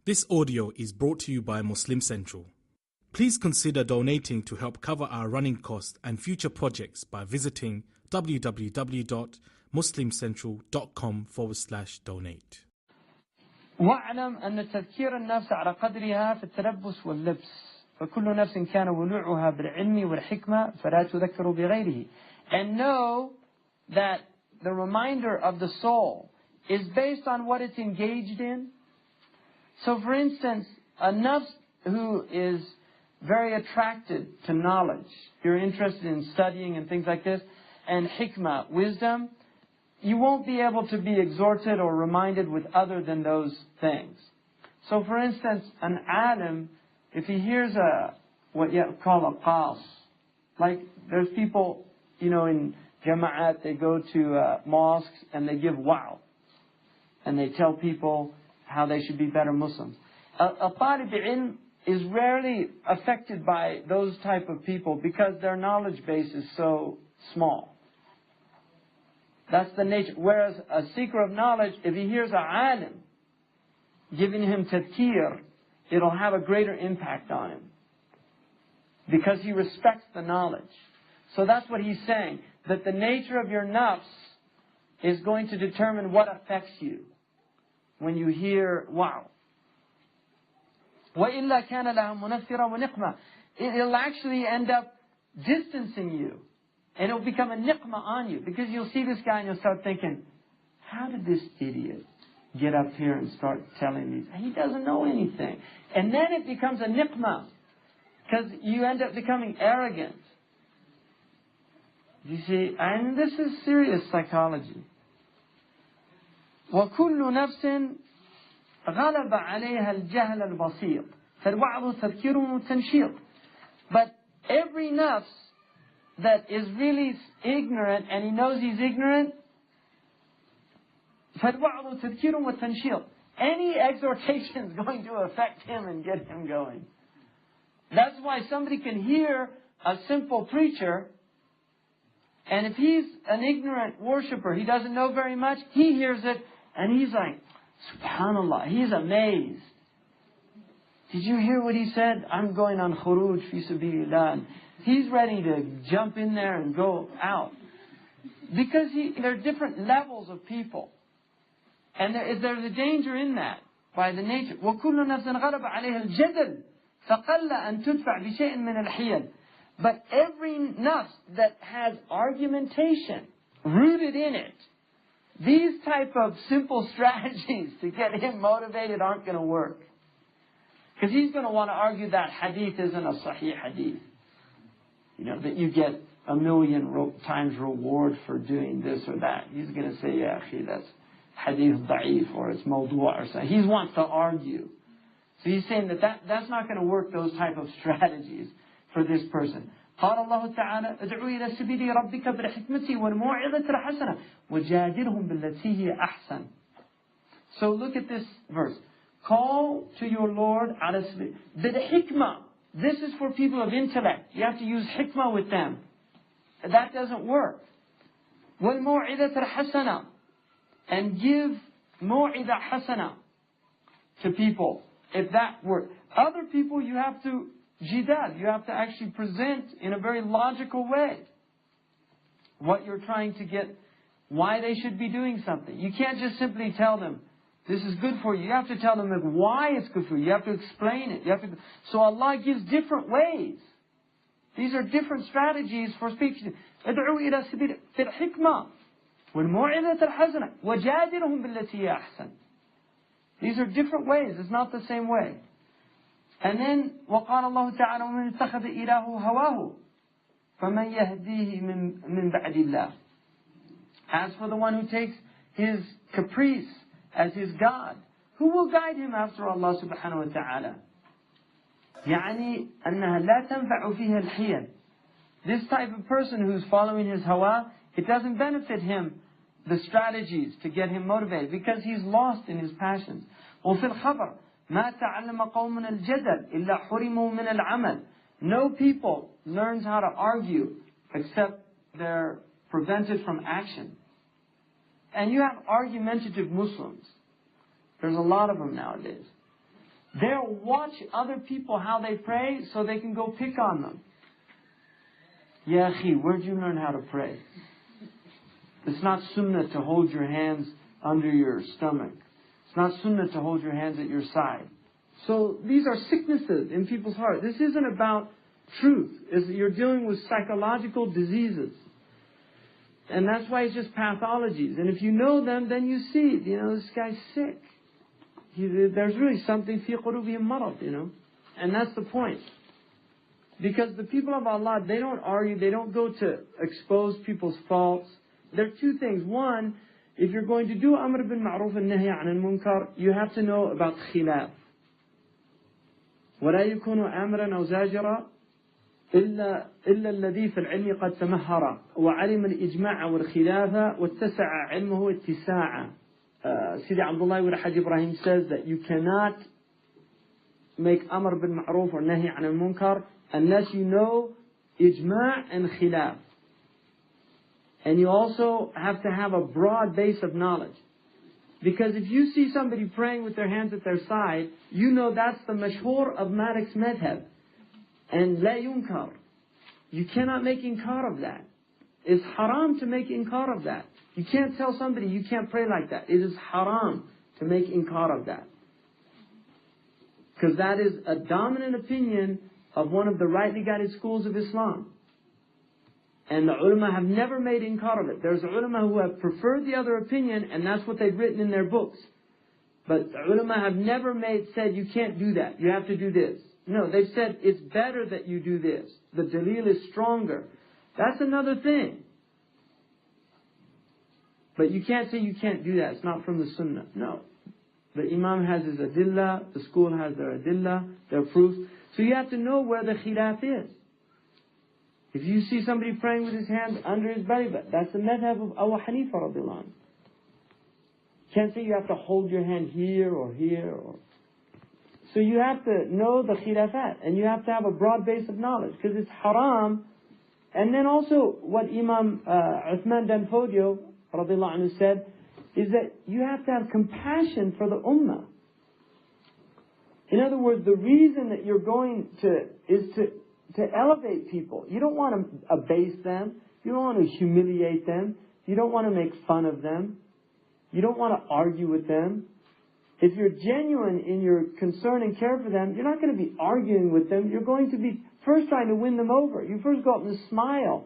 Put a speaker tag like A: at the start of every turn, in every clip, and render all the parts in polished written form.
A: This audio is brought to you by Muslim Central. Please consider donating to help cover our running costs and future projects by visiting www.muslimcentral.com/donate.
B: واعلم أن تذكير النفس على قدرها في التلبس واللبس فكل نفس كان ولوعها بالعلم والحكمة فلا تذكر بغيره. And know that the reminder of the soul is based on what it's engaged in. So for instance, a nafs who is very attracted to knowledge, you're interested in studying and things like this, and hikmah, wisdom, you won't be able to be exhorted or reminded with other than those things. So for instance, an alim, if he hears what you call a qas, like there's people, in jama'at, they go to mosques and they give wow. And they tell people how they should be better Muslims. A talib ilm is rarely affected by those type of people because their knowledge base is so small. That's the nature. Whereas a seeker of knowledge, if he hears a alim giving him tadkir, it'll have a greater impact on him because he respects the knowledge. So that's what he's saying, that the nature of your nafs is going to determine what affects you when you hear wow. وَإِلَّا كَانَ لَهَا مُنَفِّرًا وَنِقْمَةً. It'll actually end up distancing you. And it'll become a niqmah on you. Because you'll see this guy and you'll start thinking, how did this idiot get up here and start telling me? He doesn't know anything. And then it becomes a niqmah. Because you end up becoming arrogant. You see, and this is serious psychology. وَكُلُّ نَفْسٍ غَلَبَ عَلَيْهَا الْجَهْلَ الْبَسِيطِ فَالْوَعْظُ تَذْكِيرٌ وَتَنْشِيطٌ. But every nafs that is really ignorant and he knows he's ignorant, فَالْوَعْظُ تَذْكِيرٌ وَتَنْشِيطٌ. Any exhortation is going to affect him and get him going. That's why somebody can hear a simple preacher, and if he's an ignorant worshipper, he doesn't know very much, he hears it, and he's like, subhanallah, he's amazed. Did you hear what he said? I'm going on khuruj fi sabilillah. He's ready to jump in there and go out. Because there are different levels of people. And there's a danger in that, by the nature. وَكُلُّ نَفْسٍ غَلَبَ عَلَيْهَا الْجَدَلِ فَقَلَّ أَن تُدْفَعْ بِشَيْءٍ مِّنَ الْحِيَلِ. But every nafs that has argumentation rooted in it, these type of simple strategies to get him motivated aren't going to work. Because he's going to want to argue that hadith isn't a sahih hadith. That you get 1,000,000 times reward for doing this or that. He's going to say, yeah, akhi, that's hadith da'if or it's mawdu' or something. He wants to argue. So he's saying that's not going to work, those type of strategies for this person. قال الله تعالى ادعو إلى سبيل ربك بالحكمة والموعظة الحسنة وجادلهم بالتي هي أحسن. So look at this verse. Call to your Lord على سبيل بالحكمة. This is for people of intellect. You have to use hikmah with them. That doesn't work. والموعظة الحسنة. And give موعظة حسنة to people. If that works. Other people you have to jidal. You have to actually present in a very logical way what you're trying to get, why they should be doing something. You can't just simply tell them, this is good for you. You have to tell them why it's good for you. You have to explain it. So Allah gives different ways. These are different strategies for speaking. ادعو إلى سبيل الحكمة والموعظة الحسنة وجادلهم بالتي هي أحسن. These are different ways. It's not the same way. And then وقال الله تعالى ومن اتخذ إله هواه فمن يهديه من بعد الله. As for the one who takes his caprice as his God, who will guide him after Allah subhanahu wa ta'ala? يعني أنها لا تنفع فيها الحيل. This type of person who's following his hawa, it doesn't benefit him, the strategies to get him motivated, because he's lost in his passions. وفي الخبر ما تعلم قوم الجدل إلا حرموا من العمل. No people learns how to argue except they're prevented from action. And you have argumentative Muslims. There's a lot of them nowadays. They'll watch other people how they pray so they can go pick on them. Ya akhi, where'd you learn how to pray? It's not sunnah to hold your hands under your stomach. It's not sunnah to hold your hands at your side. So these are sicknesses in people's heart. This isn't about truth. You're dealing with psychological diseases. And that's why it's just pathologies. And if you know them, then you see, this guy's sick. There's really something fi qulubihim marad, And that's the point. Because the people of Allah, they don't argue, they don't go to expose people's faults. There are two things. One, if you're going to do amr bil ma'ruf and nahy anil munkar, you have to know about khilaf. ولا يكون آمرا أو زاجرا إلا الذي في العلم قد تمهر وعلم الإجماع والخلاف واتسع علمه اتساعا. Sidi Abdullah ibn Hajj Ibrahim says that you cannot make amr bil ma'ruf or nahi anil munkar unless you know ijma' and khilaf. And you also have to have a broad base of knowledge. Because if you see somebody praying with their hands at their side, you know that's the mashhur of Malik's madhab. And la yunkar. You cannot make inkar of that. It's haram to make inkar of that. You can't tell somebody you can't pray like that. It is haram to make inkar of that. Because that is a dominant opinion of one of the rightly guided schools of Islam. And the ulama have never made inkar of it. There's ulama who have preferred the other opinion, and that's what they've written in their books. But the ulama have never said you can't do that, you have to do this. No, they've said it's better that you do this. The dalil is stronger. That's another thing. But you can't say you can't do that. It's not from the sunnah. No. The imam has his adillah, the school has their adillah, their proofs. So you have to know where the khilaf is. If you see somebody praying with his hands under his belly button, that's the madhab of Abu Hanifa radiallahu anhu. Can't say you have to hold your hand here or here. So you have to know the khilafat, and you have to have a broad base of knowledge, because it's haram. And then also what Imam Uthman Danfodio radiallahu anhu said is that you have to have compassion for the ummah. In other words, the reason that you're going is to elevate people. You don't want to abase them. You don't want to humiliate them. You don't want to make fun of them. You don't want to argue with them. If you're genuine in your concern and care for them, you're not going to be arguing with them. You're going to be first trying to win them over. You first go up and smile.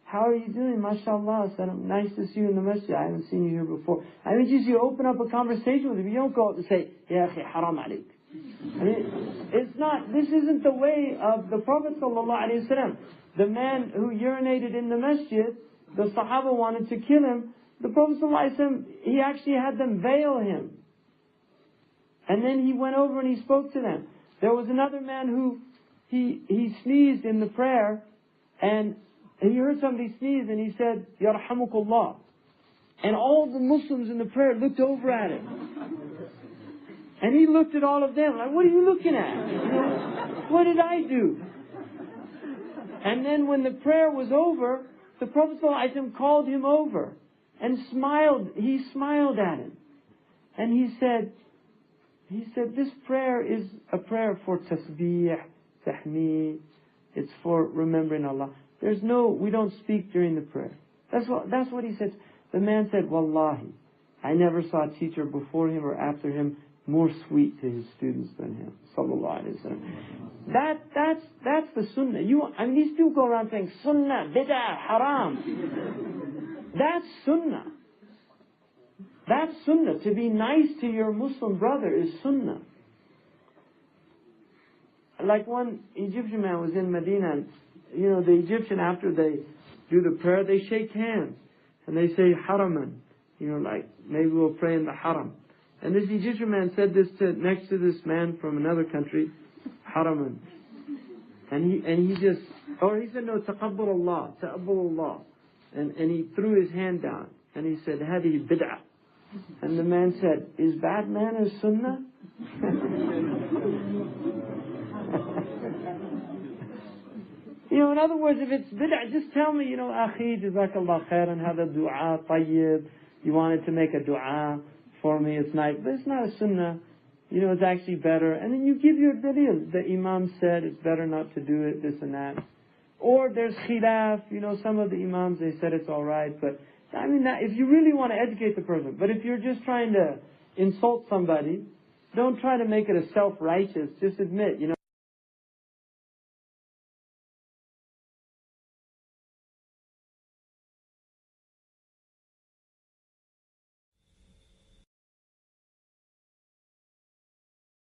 B: How are you doing? MashaAllah. Nice to see you in the masjid. I haven't seen you here before. I mean, just you open up a conversation with them. You don't go up and say, Ya akhi, haram alik. I mean, it's not, this isn't the way of the Prophet ﷺ. The man who urinated in the masjid, the Sahaba wanted to kill him. The Prophet ﷺ, he actually had them veil him. And then he went over and he spoke to them. There was another man who, he sneezed in the prayer, and he heard somebody sneeze, and he said, Yarhamukullah. And all the Muslims in the prayer looked over at him. And he looked at all of them like, what are you looking at? What did I do? And then when the prayer was over, the Prophet ﷺ called him over and smiled. He smiled at him. And he said, this prayer is a prayer for tasbih, tahmeed. It's for remembering Allah. We don't speak during the prayer. That's what he said. The man said, Wallahi, I never saw a teacher before him or after him more sweet to his students than him. Sallallahu Alaihi Wasallam. That's the sunnah. These people go around saying, sunnah, bid'ah, haram. That's sunnah. That's sunnah. To be nice to your Muslim brother is sunnah. Like one Egyptian man was in Medina, and the Egyptian, after they do the prayer, they shake hands. And they say, haraman. Like, maybe we'll pray in the haram. And this Egyptian man said this next to this man from another country, haraman. And he said, no, taqabbal Allah, taqabbal Allah. And he threw his hand down. And he said, hadihi bid'ah. And the man said, is bad manners sunnah? In other words, if it's bid'ah, just tell me, akhi, jazakallah khairan, hada du'a tayyib. You wanted to make a du'a for me, it's nice. But it's not a sunnah. you know, it's actually better. And then you give your dalil. The Imam said it's better not to do it, this and that. Or there's khilaf, you know, some of the Imams, they said it's alright. But, I mean, if you really want to educate the person, but if you're just trying to insult somebody, don't try to make it a self-righteous. Just admit, you know,